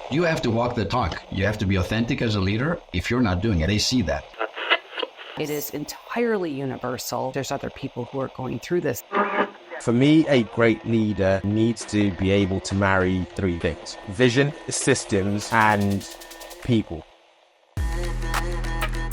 You have to walk the talk. You have to be authentic as a leader. If you're not doing it, they see that. It is entirely universal. There's other people who are going through this. For me, a great leader needs to be able to marry three things: vision, systems, and people.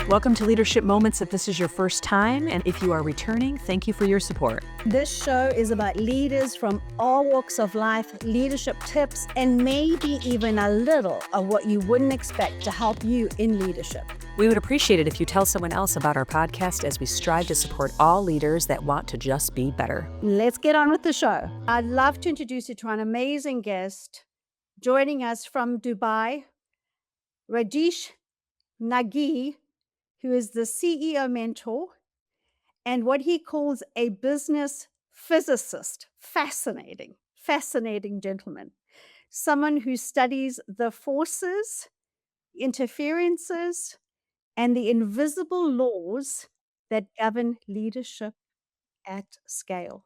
Welcome to Leadership Moments. If this is your first time, and if you are returning, thank you for your support. This show is about leaders from all walks of life, leadership tips, and maybe even a little of what you wouldn't expect to help you in leadership. We would appreciate it if you tell someone else about our podcast as we strive to support all leaders that want to just be better. Let's get on with the show. I'd love to introduce you to an amazing guest joining us from Dubai, Rajesh Nagjee, who is the CEO mentor and what he calls a business physicist. Fascinating gentleman. Someone who studies the forces, interferences, and the invisible laws that govern leadership at scale.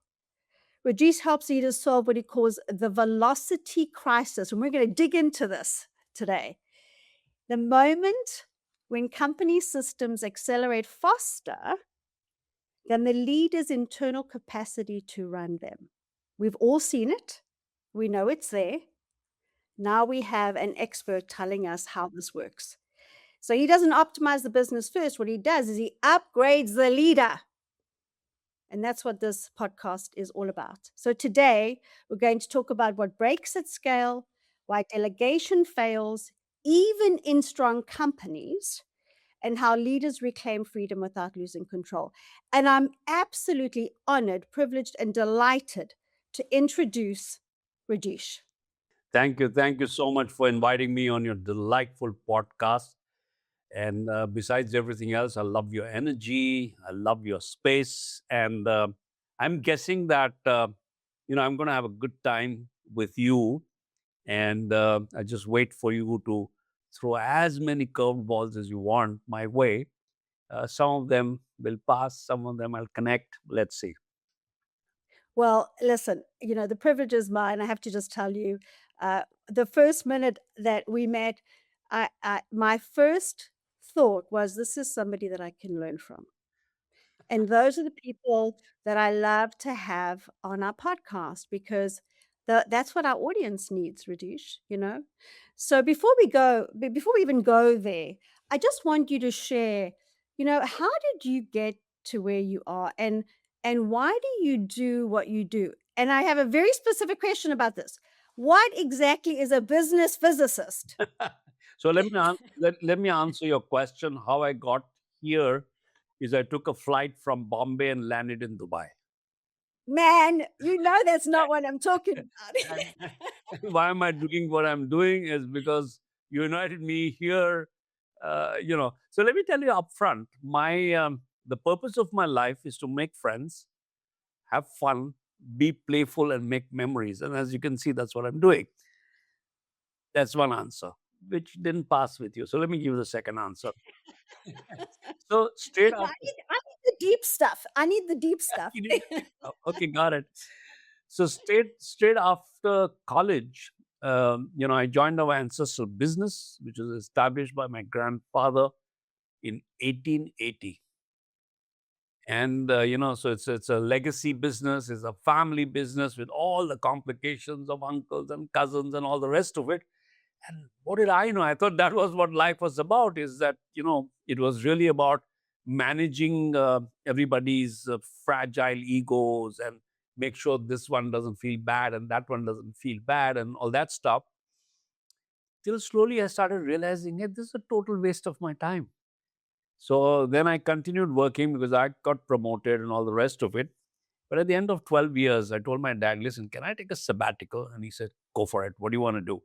Rajesh helps leaders solve what he calls the velocity crisis, and we're going to dig into this today. The moment when company systems accelerate faster than the leader's internal capacity to run them. We've all seen it. We know it's there. Now we have an expert telling us how this works. So he doesn't optimize the business first. What he does is he upgrades the leader. And that's what this podcast is all about. So today we're going to talk about what breaks at scale, why delegation fails, even in strong companies, and how leaders reclaim freedom without losing control. And I'm absolutely honored, privileged, and delighted to introduce Rajesh. Thank you. Thank you so much for inviting me on your delightful podcast. And besides everything else, I love your energy. I love your space. And I'm guessing that, I'm going to have a good time with you. And I just wait for you to throw as many curveballs as you want my way. Some of them will pass. Some of them I'll connect. Let's see. Well, listen, the privilege is mine. I have to just tell you, the first minute that we met, my first thought was, this is somebody that I can learn from. And those are the people that I love to have on our podcast because that's what our audience needs, Rajesh, So before we even go there, I just want you to share, how did you get to where you are and why do you do what you do? And I have a very specific question about this. What exactly is a business physicist? So let me answer your question. How I got here is I took a flight from Bombay and landed in Dubai. Man, that's not what I'm talking about. Why am I doing what I'm doing is because you invited me here, So let me tell you up front, the purpose of my life is to make friends, have fun, be playful, and make memories. And as you can see, that's what I'm doing. That's one answer, which didn't pass with you. So let me give you the second answer. So straight I up. need the deep stuff. I need the deep stuff. Okay, got it. So straight after college, I joined our ancestral business, which was established by my grandfather in 1880. And, so it's a legacy business, it's a family business with all the complications of uncles and cousins and all the rest of it. And what did I know? I thought that was what life was about, is that, it was really about managing everybody's fragile egos and make sure this one doesn't feel bad and that one doesn't feel bad and all that stuff. Till slowly I started realizing, hey, this is a total waste of my time. So then I continued working because I got promoted and all the rest of it. But at the end of 12 years, I told my dad, listen, can I take a sabbatical? And he said, go for it. What do you want to do?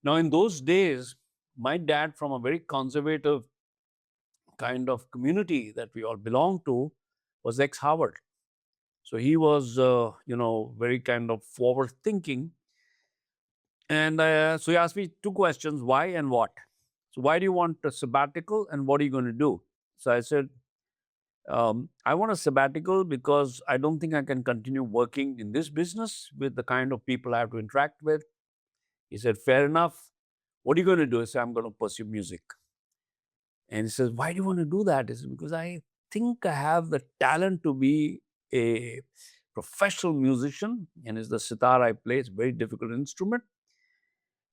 Now, in those days, my dad, from a very conservative kind of community that we all belong to, was ex-Harvard. So he was, very kind of forward thinking. And so he asked me two questions, why and what? So why do you want a sabbatical and what are you going to do? So I said, I want a sabbatical because I don't think I can continue working in this business with the kind of people I have to interact with. He said, fair enough. What are you going to do? I said, I'm going to pursue music. And he says, why do you want to do that? He says, because I think I have the talent to be a professional musician. And it's the sitar I play. It's a very difficult instrument.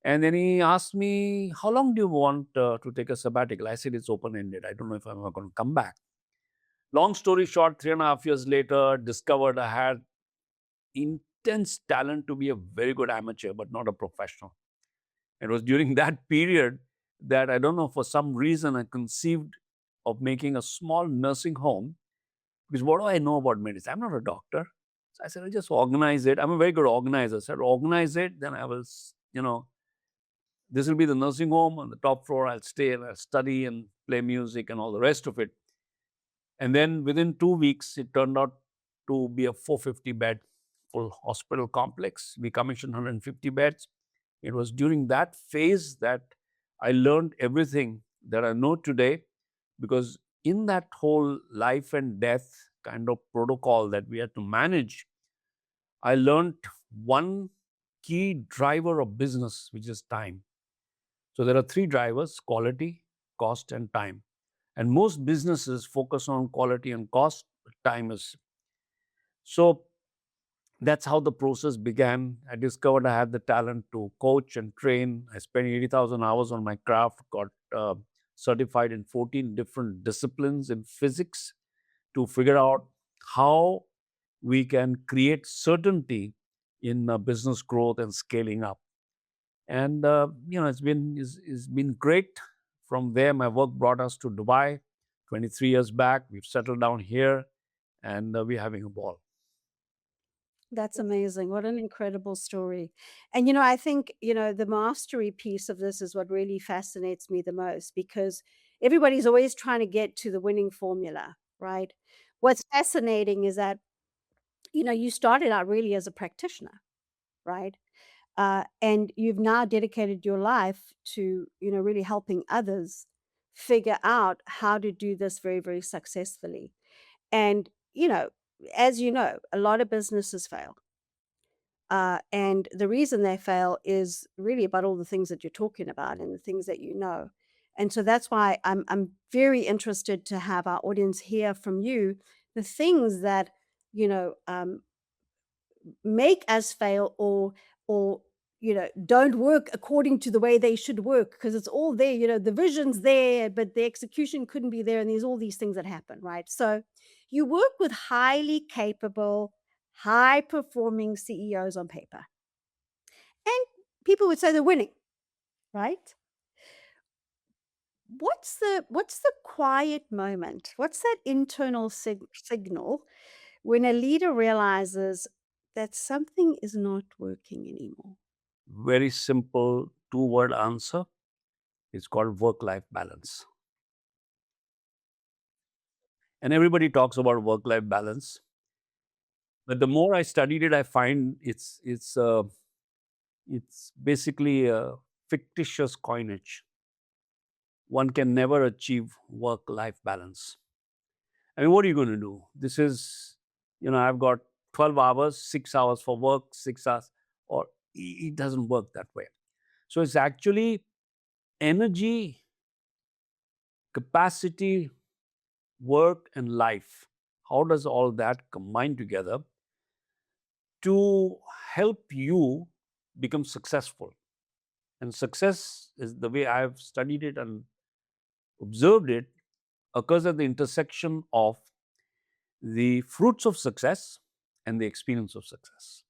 And then he asked me, how long do you want to take a sabbatical? I said, it's open-ended. I don't know if I'm going to come back. Long story short, 3.5 years later, discovered I had intense talent to be a very good amateur, but not a professional. It was during that period that I don't know, for some reason, I conceived of making a small nursing home. Because what do I know about medicine? I'm not a doctor. So I said, I'll just organize it. I'm a very good organizer. So I'll organize it, then I will, this will be the nursing home on the top floor. I'll stay and I'll study and play music and all the rest of it. And then within 2 weeks, it turned out to be a 450-bed full hospital complex. We commissioned 150 beds. It was during that phase that I learned everything that I know today, because in that whole life and death kind of protocol that we had to manage, I learned one key driver of business, which is time. So there are three drivers: quality, cost, and time. And most businesses focus on quality and cost, but time is. So that's how the process began. I discovered I had the talent to coach and train. I spent 80,000 hours on my craft, got certified in 14 different disciplines in physics to figure out how we can create certainty in business growth and scaling up. And it's been great. From there, my work brought us to Dubai 23 years back. We've settled down here, and we're having a ball. That's amazing. What an incredible story. And, I think, the mastery piece of this is what really fascinates me the most, because everybody's always trying to get to the winning formula, right? What's fascinating is that, you started out really as a practitioner, right? And you've now dedicated your life to, really helping others figure out how to do this very, very successfully. And, as you know, a lot of businesses fail. And the reason they fail is really about all the things that you're talking about and the things that you know. And so that's why I'm very interested to have our audience hear from you the things that make us fail, or don't work according to the way they should work, because it's all there. The vision's there, but the execution couldn't be there, and there's all these things that happen, right? So you work with highly capable, high performing CEOs on paper, and people would say they're winning, right? What's the quiet moment? What's that internal signal when a leader realizes that something is not working anymore? Very simple 2-word answer. It's called work-life balance. And everybody talks about work-life balance. But the more I studied it, I find it's basically a fictitious coinage. One can never achieve work-life balance. I mean, what are you going to do? This is, I've got 12 hours, 6 hours for work, 6 hours, or it doesn't work that way. So it's actually energy, capacity, work, and life. How does all that combine together to help you become successful? And success, is the way I've studied it and observed it, occurs at the intersection of the fruits of success and the experience of success.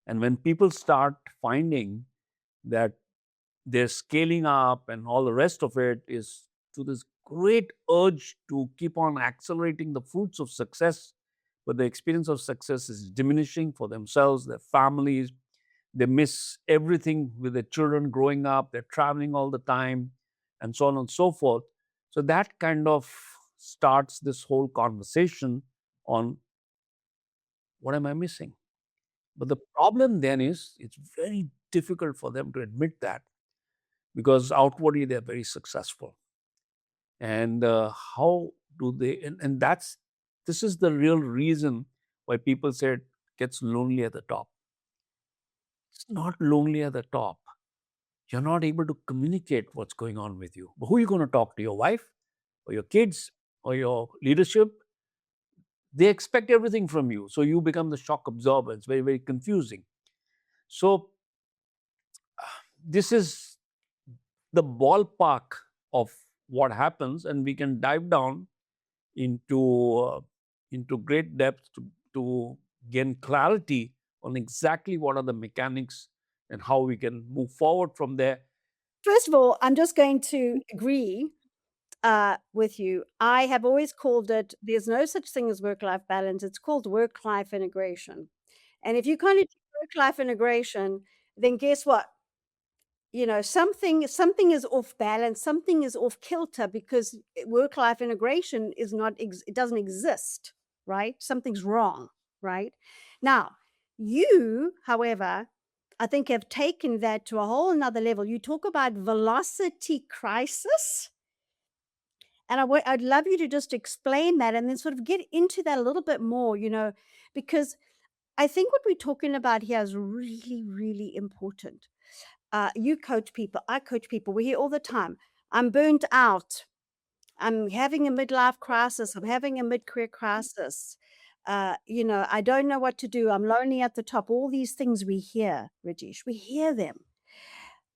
And when people start finding that they're scaling up and all the rest of it is to this great urge to keep on accelerating the fruits of success, but the experience of success is diminishing for themselves, their families. They miss everything with their children growing up. They're traveling all the time, and so on and so forth. So that kind of starts this whole conversation on what am I missing? But the problem then is it's very difficult for them to admit that, because outwardly they're very successful. And how do they, and this is the real reason why people say it gets lonely at the top. It's not lonely at the top. you're not able to communicate what's going on with you. But who are you going to talk to? Your wife or your kids or your leadership? They expect everything from you. So you become the shock absorber. It's very, very confusing. So this is the ballpark of what happens, and we can dive down into great depth to gain clarity on exactly what are the mechanics and how we can move forward from there. First of all, I'm just going to agree with you. I have always called it, there's no such thing as work-life balance. It's called work-life integration. And if you can't do work-life integration, then guess what? You know, something is off balance, something is off kilter, because work-life integration is not, it doesn't exist, right? Something's wrong, right? Now, you, however, I think have taken that to a whole another level. You talk about velocity crisis. And I'd love you to just explain that and then sort of get into that a little bit more, you know, because I think what we're talking about here is really, really important. You coach people, I coach people, we hear all the time, I'm burnt out, I'm having a midlife crisis, I'm having a mid-career crisis, you know, I don't know what to do, I'm lonely at the top. All these things we hear, Rajesh, we hear them.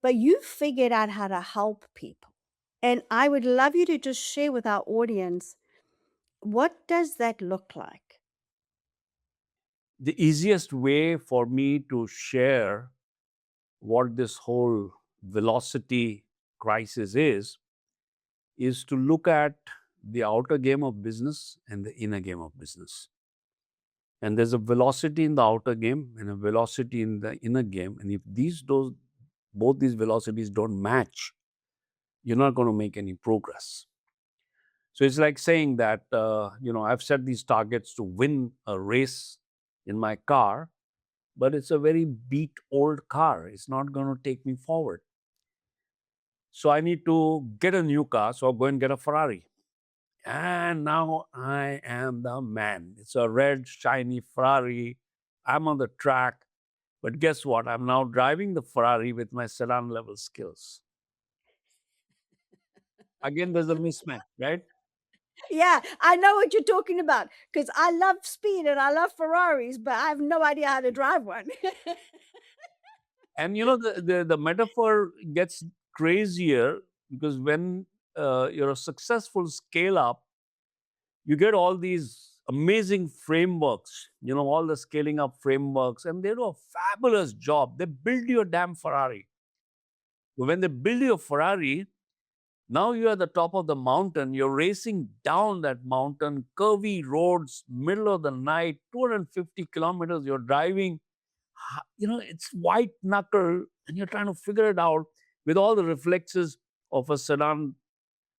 But you figured out how to help people. And I would love you to just share with our audience, what does that look like? The easiest way for me to share what this whole velocity crisis is to look at the outer game of business and the inner game of business. And there's a velocity in the outer game and a velocity in the inner game. And if both these velocities don't match, you're not going to make any progress. So it's like saying that, I've set these targets to win a race in my car, but it's a very beat old car. It's not going to take me forward. So I need to get a new car. So I'll go and get a Ferrari. And now I am the man. It's a red, shiny Ferrari. I'm on the track. But guess what? I'm now driving the Ferrari with my sedan level skills. Again, there's a mismatch, right? Yeah, I know what you're talking about, because I love speed and I love Ferraris, but I have no idea how to drive one. And the metaphor gets crazier because when you're a successful scale up, you get all these amazing frameworks, all the scaling up frameworks, and they do a fabulous job. They build you a damn Ferrari. But when they build you a Ferrari, now you're at the top of the mountain, you're racing down that mountain, curvy roads, middle of the night, 250 kilometers, you're driving, it's white knuckle, and you're trying to figure it out with all the reflexes of a sedan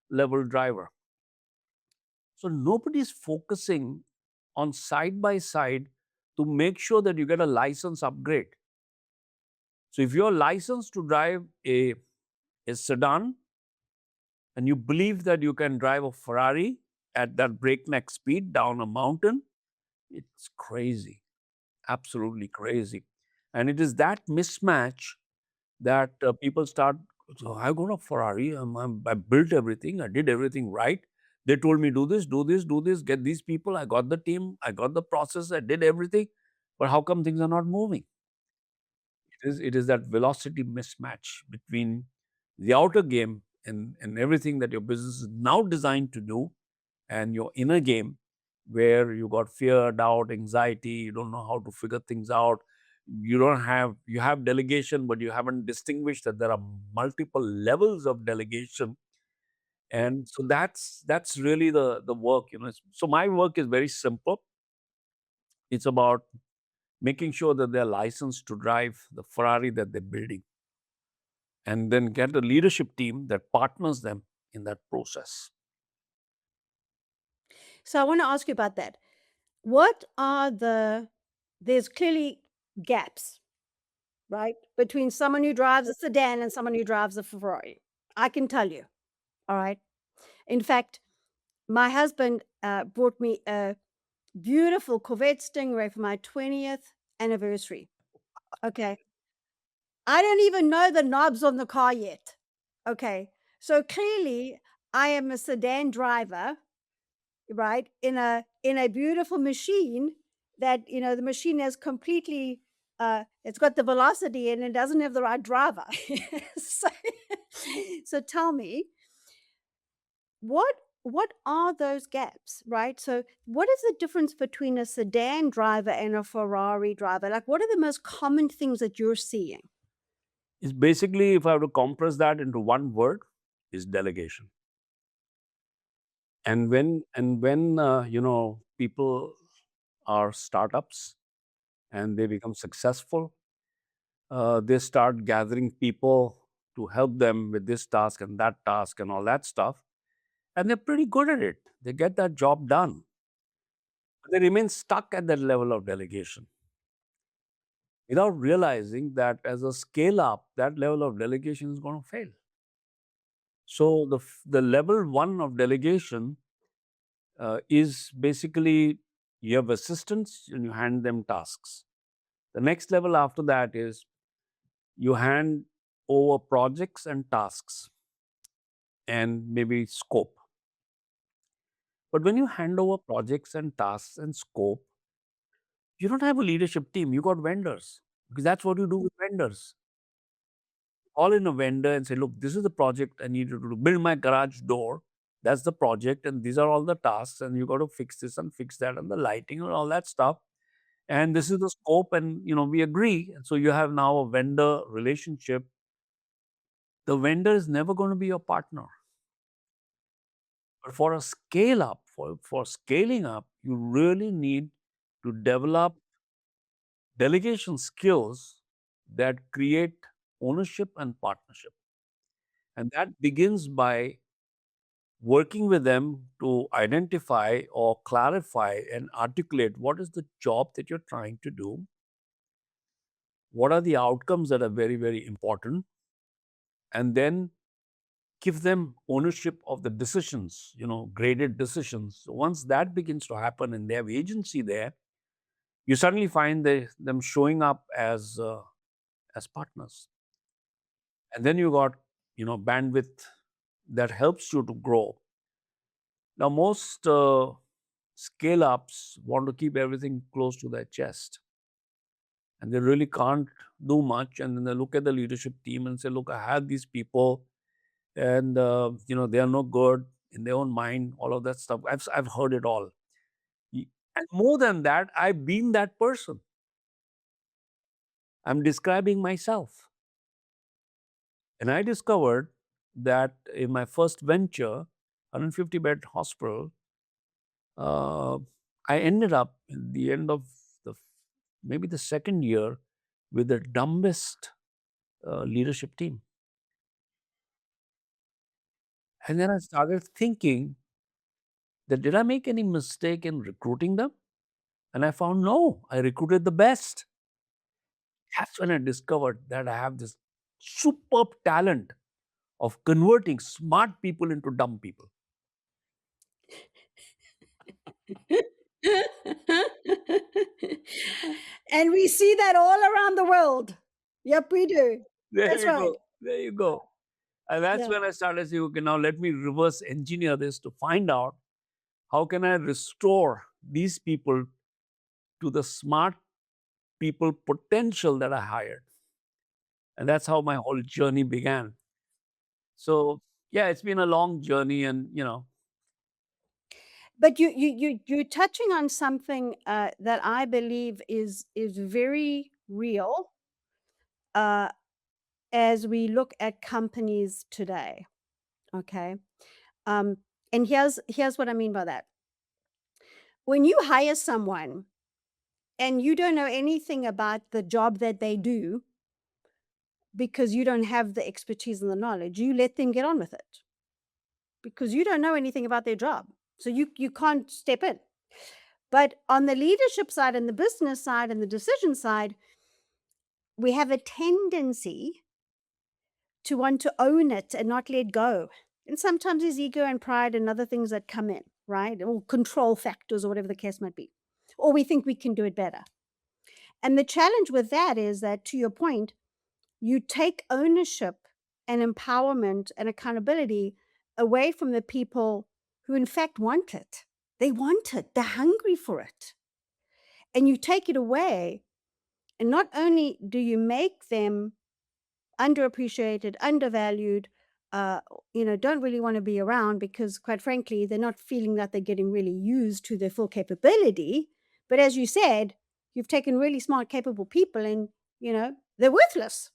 level driver. So nobody's focusing on side by side to make sure that you get a license upgrade. So if you're licensed to drive a sedan and you believe that you can drive a Ferrari at that breakneck speed down a mountain, it's crazy, absolutely crazy. And it is that mismatch that people start, so I got a Ferrari, I built everything, I did everything right. They told me do this, do this, do this, get these people, I got the team, I got the process, I did everything. But how come things are not moving? It is that velocity mismatch between the outer game and everything that your business is now designed to do and your inner game, where you got fear, doubt, anxiety, you don't know how to figure things out. You have delegation, but you haven't distinguished that there are multiple levels of delegation. And so that's really the work. So my work is very simple. It's about making sure that they're licensed to drive the Ferrari that they're building, and then get a leadership team that partners them in that process. So I want to ask you about that. What are there's clearly gaps, right, between someone who drives a sedan and someone who drives a Ferrari. I can tell you, all right? In fact, my husband bought me a beautiful Corvette Stingray for my 20th anniversary. Okay. I don't even know the knobs on the car yet. Okay. So clearly I am a sedan driver, right? In a beautiful machine that, the machine has completely it's got the velocity and it doesn't have the right driver. so, so tell me, what are those gaps, right? So what is the difference between a sedan driver and a Ferrari driver? Like, what are the most common things that you're seeing? It's basically, if I have to compress that into one word, is delegation. And when people are startups and they become successful, they start gathering people to help them with this task and that task and all that stuff, and they're pretty good at it. They get that job done. They remain stuck at that level of delegation without realizing that as a scale up, that level of delegation is going to fail. So the level one of delegation is basically you have assistants and you hand them tasks. The next level after that is you hand over projects and tasks and maybe scope. But when you hand over projects and tasks and scope, you don't have a leadership team. You got vendors, because that's what you do with vendors. Call in a vendor and say, look, this is the project I need you to do. Build my garage door. That's the project, and these are all the tasks, and you got to fix this and fix that, and the lighting and all that stuff. And this is the scope, and we agree. And so you have now a vendor relationship. The vendor is never going to be your partner. But for a scale up, for scaling up, you really need to develop delegation skills that create ownership and partnership. And that begins by working with them to identify or clarify and articulate what is the job that you're trying to do, what are the outcomes that are very, very important, and then give them ownership of the decisions, graded decisions. So once that begins to happen and they have agency there, you suddenly find them showing up as partners. And then you got, bandwidth that helps you to grow. Now, most scale ups want to keep everything close to their chest. And they really can't do much. And then they look at the leadership team and say, look, I have these people and, they are no good in their own mind, all of that stuff. I've heard it all. And more than that, I've been that person. I'm describing myself. And I discovered that in my first venture, 150-bed hospital, I ended up in the end of maybe the second year with the dumbest leadership team. And then I started thinking that did I make any mistake in recruiting them? And I found no, I recruited the best. That's when I discovered that I have this superb talent of converting smart people into dumb people. And we see that all around the world. Yep, we do. There That's you right. go. There you go. And that's Yeah. when I started saying, okay, now let me reverse engineer this to find out how can I restore these people to the smart people potential that I hired. And that's how my whole journey began. So yeah, it's been a long journey, and But you're touching on something that I believe is very real as we look at companies today. Okay, and here's what I mean by that. When you hire someone and you don't know anything about the job that they do because you don't have the expertise and the knowledge, you let them get on with it because you don't know anything about their job. So you can't step in. But on the leadership side and the business side and the decision side, we have a tendency to want to own it and not let go. And sometimes there's ego and pride and other things that come in, right? Or control factors or whatever the case might be. Or we think we can do it better. And the challenge with that is that, to your point, you take ownership and empowerment and accountability away from the people who in fact want it. They want it. They're hungry for it. And you take it away, and not only do you make them underappreciated, undervalued, don't really want to be around because, quite frankly, they're not feeling that they're getting really used to their full capability. But as you said, you've taken really smart, capable people and, they're worthless.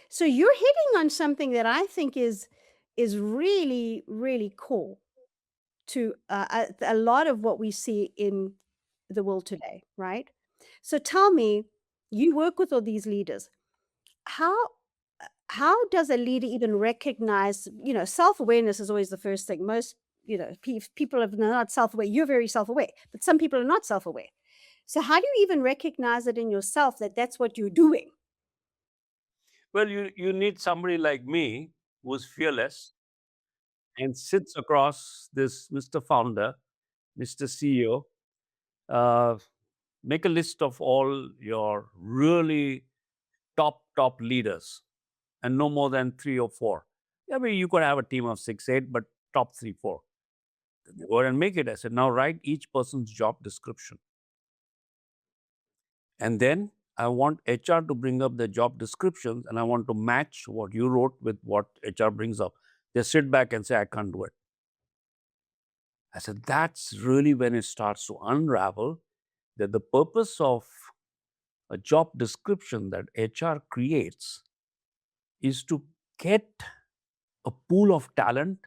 So you're hitting on something that I think is really, really cool to a lot of what we see in the world today, right? So tell me, you work with all these leaders. How does a leader even recognize, self-awareness is always the first thing. Most, people are not self-aware. You're very self-aware, but some people are not self-aware. So how do you even recognize it in yourself that that's what you're doing? Well, you need somebody like me who's fearless and sits across this Mr. Founder, Mr. CEO. Make a list of all your really top leaders, and no more than 3 or 4. I mean, you could have a team of 6, 8, but top 3, 4. Go ahead and make it. I said, now write each person's job description. And then I want HR to bring up the job descriptions, and I want to match what you wrote with what HR brings up. They sit back and say, I can't do it. I said, that's really when it starts to unravel, that the purpose of a job description that HR creates is to get a pool of talent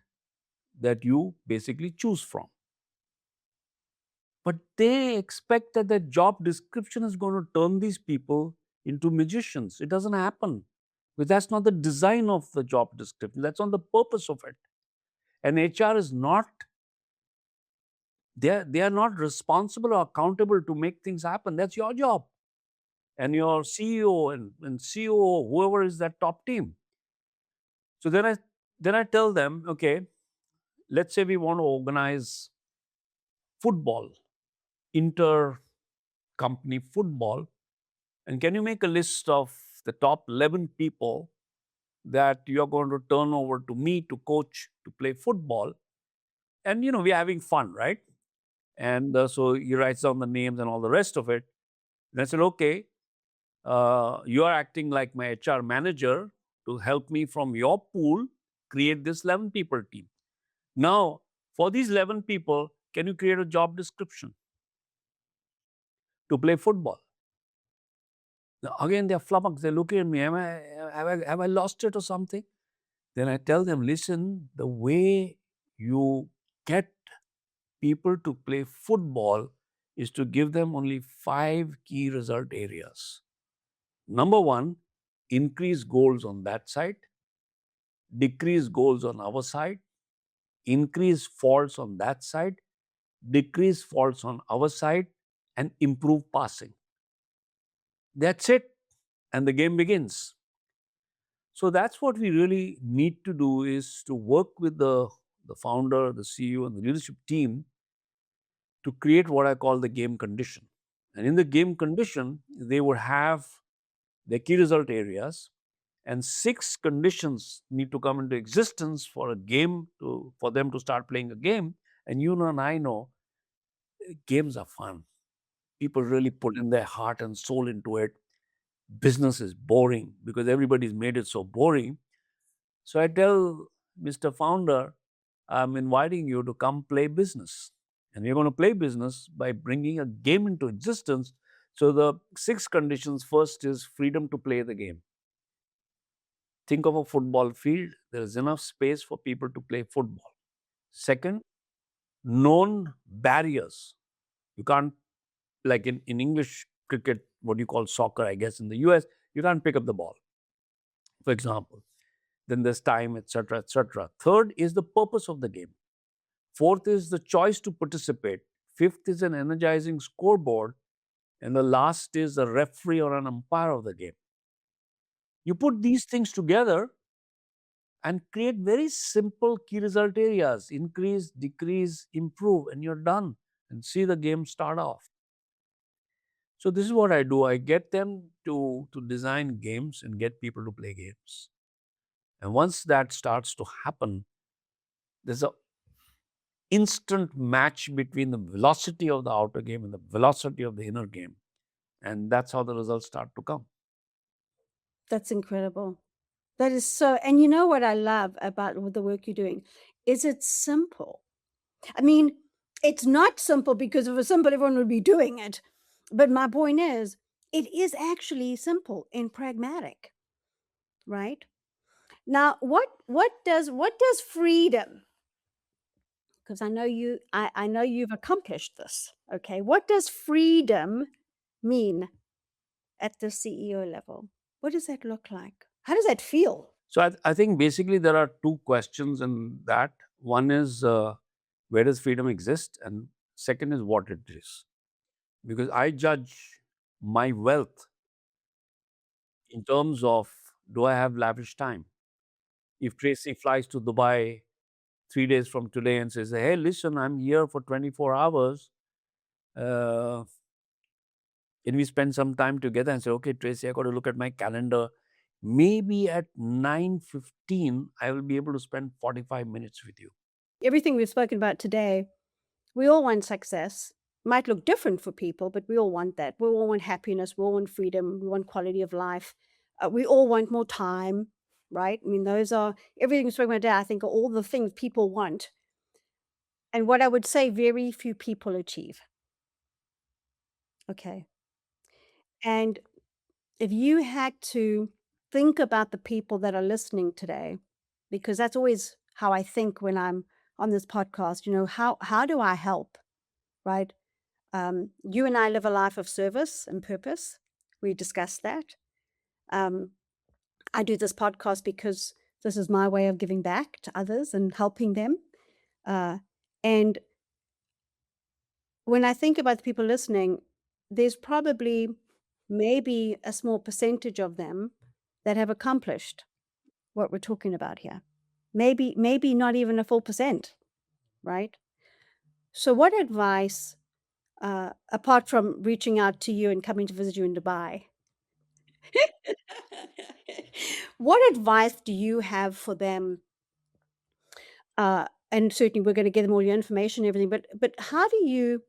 that you basically choose from. But they expect that the job description is going to turn these people into magicians. It doesn't happen. Because that's not the design of the job description. That's not the purpose of it. And HR is not, they are not responsible or accountable to make things happen. That's your job. And your CEO and COO, whoever is that top team. So then I tell them, okay, let's say we want to organize football, inter-company football. And can you make a list of the top 11 people that you're going to turn over to me to coach to play football? And, we're having fun, right? And so he writes down the names and all the rest of it. And I said, okay, you are acting like my HR manager to help me from your pool create this 11 people team. Now, for these 11 people, can you create a job description to play football? Now, again, they're flummoxed. They're looking at me. Have I lost it or something? Then I tell them, listen, the way you get people to play football is to give them only 5 key result areas. Number 1, increase goals on that side, decrease goals on our side, increase faults on that side, decrease faults on our side, and improve passing. That's it. And the game begins. So that's what we really need to do, is to work with the founder, the CEO, and the leadership team to create what I call the game condition. And in the game condition, they would have their key result areas, and 6 conditions need to come into existence for a game for them to start playing a game. And and I know games are fun. People really put in their heart and soul into it. Business is boring because everybody's made it so boring. So I tell Mr. Founder, I'm inviting you to come play business. And we're going to play business by bringing a game into existence. So the 6 conditions, first is freedom to play the game. Think of a football field. There is enough space for people to play football. Second, known barriers. You can't, like in English cricket, what you call soccer, I guess in the US, you can't pick up the ball, for example. Then there's time, etc., etc. Third is the purpose of the game. Fourth is the choice to participate. Fifth is an energizing scoreboard. And the last is a referee or an umpire of the game. You put these things together and create very simple key result areas: increase, decrease, improve, and you're done. And see the game start off. So this is what I do. I get them to design games and get people to play games. And once that starts to happen, there's a instant match between the velocity of the outer game and the velocity of the inner game. And that's how the results start to come. That's incredible. That is so, and you know what I love about the work you're doing is it's simple. I mean, it's not simple because if it was simple, everyone would be doing it. But my point is, it is actually simple and pragmatic, right? Now, what does freedom? Because I know you've accomplished this. Okay, what does freedom mean at the CEO level? What does that look like? How does that feel? So I think basically there are two questions in that. One is where does freedom exist? And second is what it is. Because I judge my wealth in terms of, do I have lavish time? If Tracy flies to Dubai 3 days from today and says, hey, listen, I'm here for 24 hours. Can we spend some time together? And say, okay, Tracy, I got to look at my calendar. Maybe at 9:15, I will be able to spend 45 minutes with you. Everything we've spoken about today, we all want success. Might look different for people, but we all want that. We all want happiness. We all want freedom. We want quality of life. We all want more time, right? I mean, those are everything we've spoken about today. I think are all the things people want. And what I would say, very few people achieve. Okay. And if you had to think about the people that are listening today, because that's always how I think when I'm on this podcast, how do I help, right? You and I live a life of service and purpose. We discussed that. I do this podcast because this is my way of giving back to others and helping them. And when I think about the people listening, there's probably maybe a small percentage of them that have accomplished what we're talking about here. Maybe not even a full percent, right? So what advice, apart from reaching out to you and coming to visit you in Dubai, what advice do you have for them? And certainly we're going to give them all your information and everything, but how do you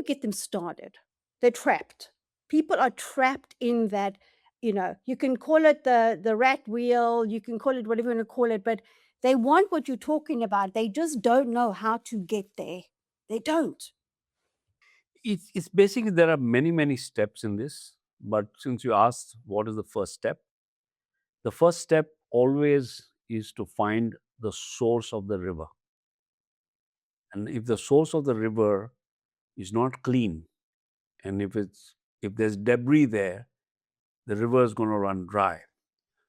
get them started? They're trapped. People are trapped in that, you can call it the rat wheel, you can call it whatever you want to call it, but they want what you're talking about. They just don't know how to get there. They don't. It's basically, there are many, many steps in this. But since you asked what is the first step, the first step always is to find the source of the river. And if the source of the river is not clean, and if there's debris there, the river is going to run dry.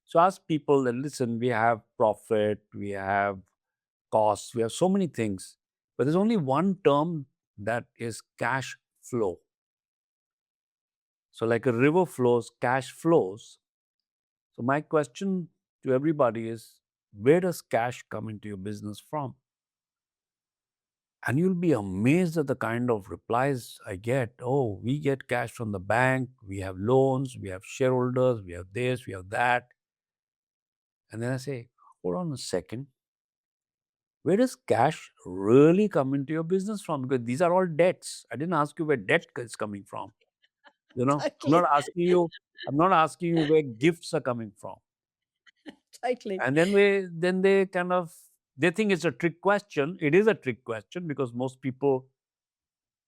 So ask people that, listen, we have profit, we have costs, we have so many things, but there's only one term that is cash flow. So like a river flows, cash flows. So my question to everybody is, where does cash come into your business from? And you'll be amazed at the kind of replies I get. Oh, we get cash from the bank, we have loans, we have shareholders, we have this, we have that. And then I say, hold on a second. Where does cash really come into your business from? Because these are all debts. I didn't ask you where debt is coming from. I'm not asking you where gifts are coming from. Totally. And then they think it's a trick question. It is a trick question because most people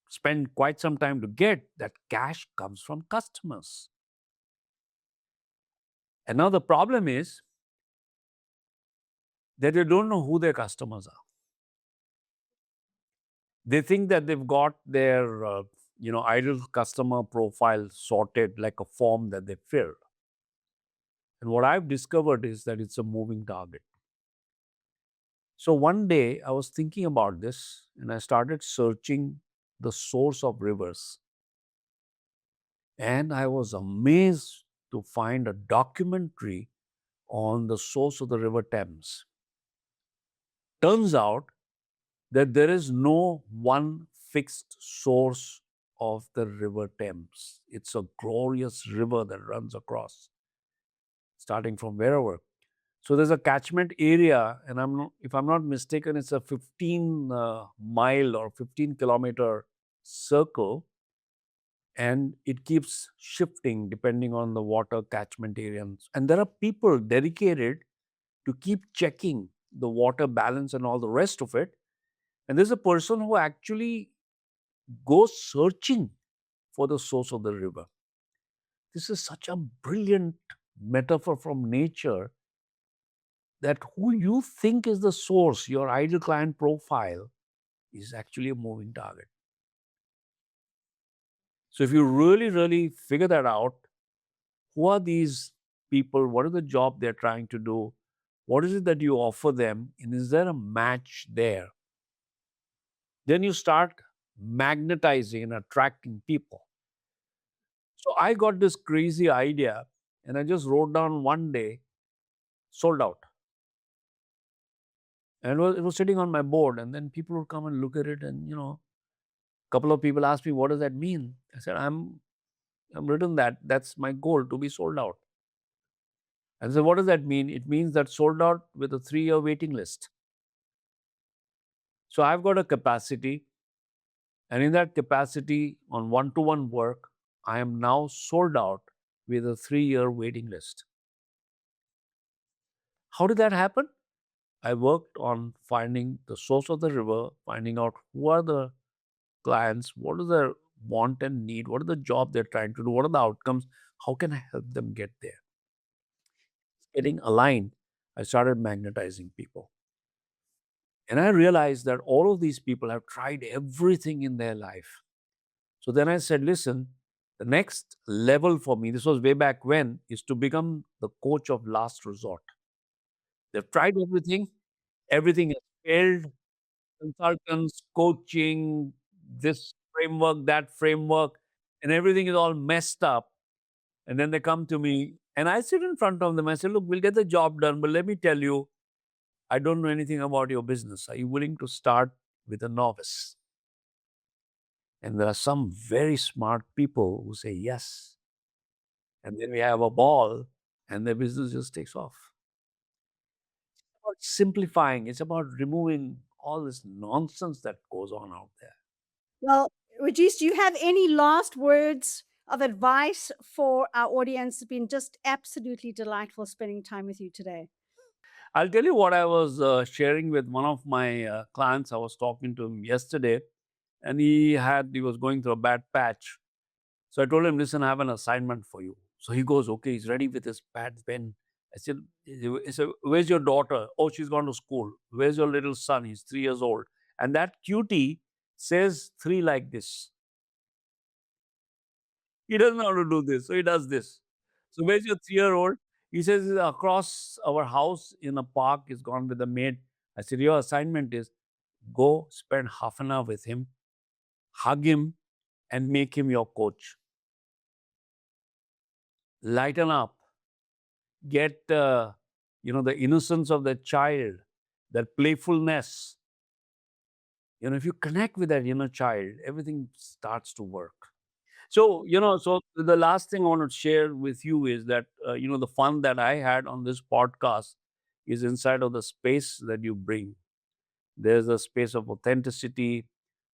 spend quite some time to get that cash comes from customers. And now the problem is that they don't know who their customers are. They think that they've got their ideal customer profile sorted like a form that they filled. And what I've discovered is that it's a moving target. So one day I was thinking about this and I started searching the source of rivers. And I was amazed to find a documentary on the source of the River Thames. Turns out that there is no one fixed source of the River Thames. It's a glorious river that runs across, starting from wherever. So there's a catchment area, and if I'm not mistaken, it's a 15 mile or 15-kilometer circle, and it keeps shifting depending on the water catchment area. And there are people dedicated to keep checking the water balance and all the rest of it. And there's a person who actually goes searching for the source of the river. This is such a brilliant metaphor from nature, that who you think is the source, your ideal client profile, is actually a moving target. So if you really, really figure that out, who are these people? What is the job they're trying to do? What is it that you offer them? And is there a match there? Then you start magnetizing and attracting people. So I got this crazy idea, and I just wrote down one day, sold out. And it was sitting on my board, and then people would come and look at it, and a couple of people asked me, what does that mean? I said, I'm written that. That's my goal, to be sold out. And so what does that mean? It means that sold out with a 3-year waiting list. So I've got a capacity, and in that capacity on one-to-one work, I am now sold out with a 3-year waiting list. How did that happen? I worked on finding the source of the river, finding out who are the clients, what is their want and need, what are the job they're trying to do, what are the outcomes, how can I help them get there? Getting aligned, I started magnetizing people. And I realized that all of these people have tried everything in their life. So then I said, listen, the next level for me, this was way back when, is to become the coach of last resort. They've tried everything has failed. Consultants, coaching, this framework, that framework, and everything is all messed up. And then they come to me, and I sit in front of them. I say, look, we'll get the job done, but let me tell you, I don't know anything about your business. Are you willing to start with a novice? And there are some very smart people who say yes. And then we have a ball, and the business just takes off. It's about simplifying, it's about removing all this nonsense that goes on out there. Well, Rajesh, do you have any last words of advice for our audience? It's been just absolutely delightful spending time with you today. I'll tell you what I was sharing with one of my clients. I was talking to him yesterday, and he was going through a bad patch. So I told him, listen, I have an assignment for you. So he goes, okay, he's ready with his pad, pen. I said, where's your daughter? Oh, she's gone to school. Where's your little son? He's 3 years old. And that cutie says 3 like this. He doesn't know how to do this, so he does this. So where's your 3-year-old? He says, he's across our house in a park. He's gone with a maid. I said, your assignment is go spend half an hour with him, hug him, and make him your coach. Lighten up. Get the innocence of the child, that playfulness. If you connect with that inner child, everything starts to work. So the last thing I want to share with you is that the fun that I had on this podcast is inside of the space that you bring. There's a space of authenticity.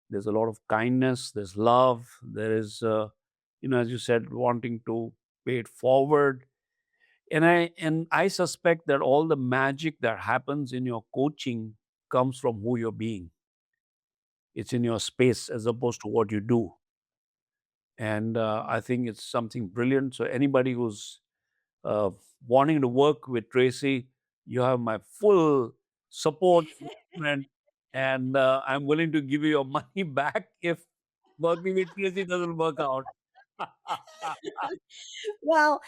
There's a lot of kindness. There's love. There is, as you said, wanting to pay it forward. And I suspect that all the magic that happens in your coaching comes from who you're being. It's in your space as opposed to what you do. And I think it's something brilliant. So anybody who's uh, wanting to work with Tracy, you have my full support, and I'm willing to give you your money back if working with Tracy doesn't work out. Well,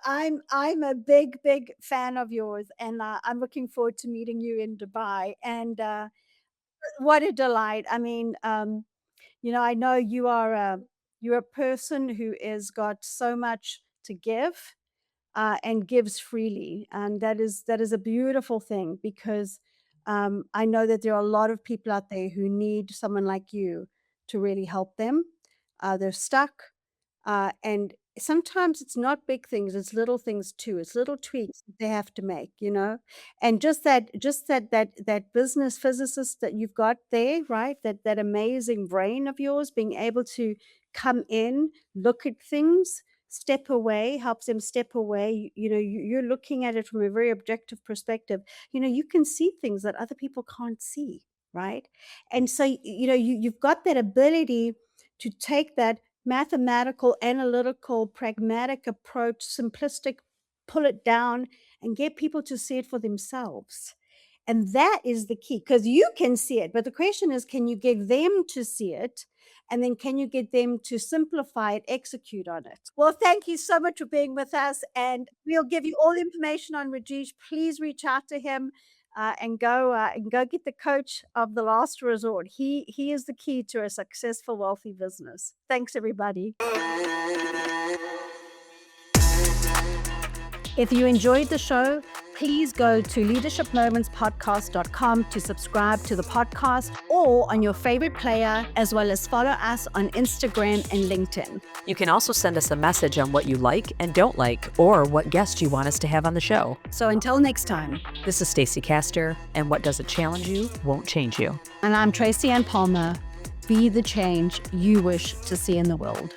I'm a big fan of yours, and I'm looking forward to meeting you in Dubai. And what a delight! I mean, I know you're a person who has got so much to give, and gives freely, and that is a beautiful thing, because I know that there are a lot of people out there who need someone like you to really help them. they're stuck. And sometimes it's not big things, it's little things too. It's little tweaks that they have to make, And that business physicist that you've got there, right? That amazing brain of yours being able to come in, look at things, step away, helps them step away. You're looking at it from a very objective perspective. You can see things that other people can't see, right? And so, you've got that ability to take that mathematical, analytical, pragmatic approach, simplistic, pull it down and get people to see it for themselves. And that is the key, because you can see it. But the question is, can you get them to see it? And then can you get them to simplify it, execute on it? Well, thank you so much for being with us. And we'll give you all the information on Rajesh. Please reach out to him. And go get the coach of the last resort. He is the key to a successful, wealthy business. Thanks, everybody. If you enjoyed the show, please go to leadershipmomentspodcast.com to subscribe to the podcast or on your favorite player, as well as follow us on Instagram and LinkedIn. You can also send us a message on what you like and don't like, or what guest you want us to have on the show. So until next time, This is Stacey Castor, and what doesn't challenge you won't change you. and I'm Tracy Ann Palmer. Be the change you wish to see in the world.